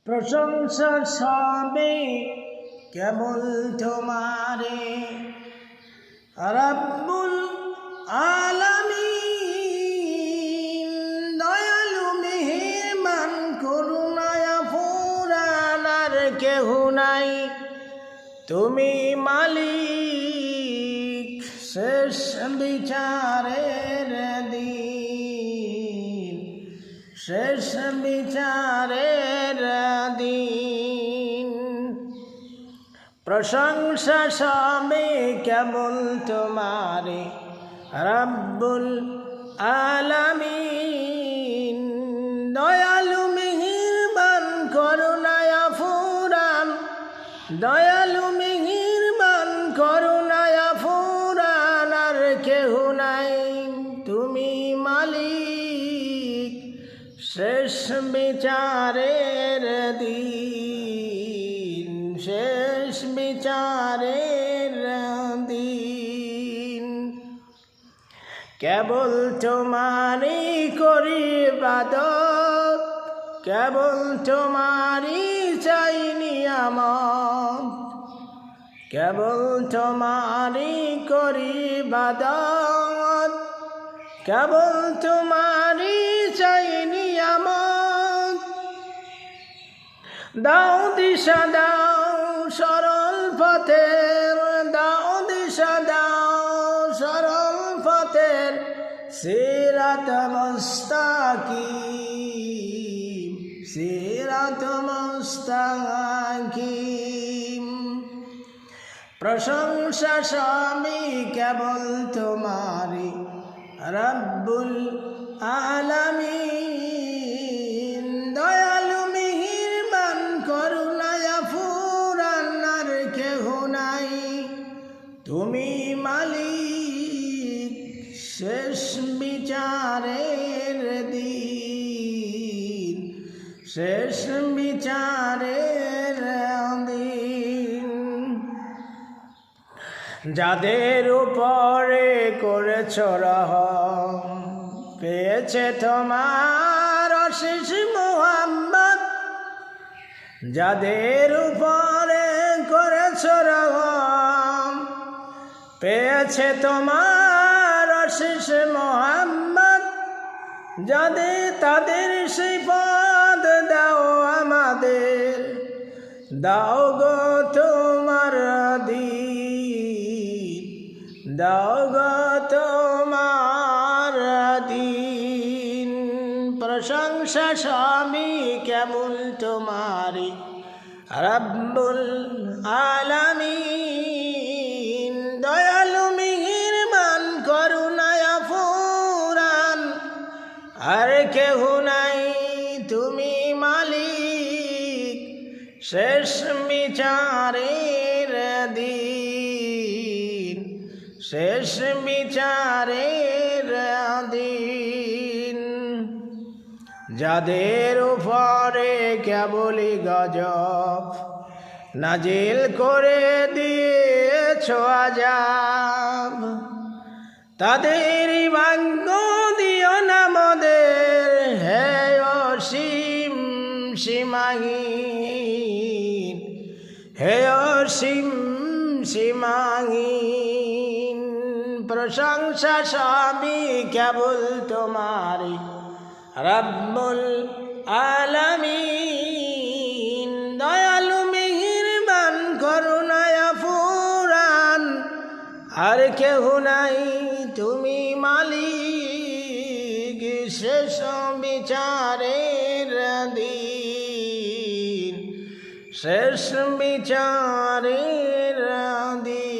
প্রশংসা সবে কেবল তোমারে রব্বুল আলামিন। দয়ালু মেহেরবান করুণায় ফুরান আর কেহ নাই, তুমি মালিক শেষ বিচারের দিন, শেষ বিচারের দিন। প্রশংসা সবে কেবল তোমারে রব্বুল আলামিন। দয়ালু মেহেরবান করুণায় ফুরান, দয়ালু মেহেরবান করুণায় ফুরান আর কেহ নাই, তুমি মালিক শেষ বিচারের দিন, শেষ বিচারের দিন। কেবল তোমারই করি ইবাদত, কেবল তোমারই চাই নিয়ামত, কেবল তোমারই করি ইবাদত, কেবল তোমারই চাই নিয়ামত। দাও দিশা দাও সরল পথের, দাও দিশা দাও সরল পথের, সিরাত মুস্তাকিম, সিরাত মুস্তাকিম। প্রশংসা সবই কেবল তোমারি রব্বুল আলামিন। দয়ালু মেহেরবান করুণায় ফুরান আর কেহ নাই, তুমি মালিক শেষ বিচারের দিন, শেষ বিচারের দিন। যাদের উপরে করেছ রহম, পেয়েছে তোমার অশেষ মোহাম্মত। যাদের উপরে করেছ রহম, পেয়েছে তোমার অশেষ মোহাম্মত। যাদের তাদের সেই পদ দাও আমাদের, দাও গো তোমার দিন, দাও গো তোমার দিন। প্রশংসা সবই কেবল তোমারি রব্বুল আলামিন। দয়ালু মেহেরবান করুণায় ফুরান আর কেহ নাই, তুমি মালিক শেষ বিচারের দিন, শেষ বিচারের দিন। যাদের উপরে কেবলই গজব নাজিল করে দিয়েছ আযাব, তাদেরই ভাগ্য দিও না মোদের, হে অসীম সীমাহীন, হে অসীম সীমাহীন। প্রশংসা সবই কেবল তোমারি রব্বুল আলামিন। দয়ালু মেহেরবান করুণায় ফুরান আর কেহ নাই, তুমি মালিক শেষ বিচারের দিন, শেষ বিচারের দিন।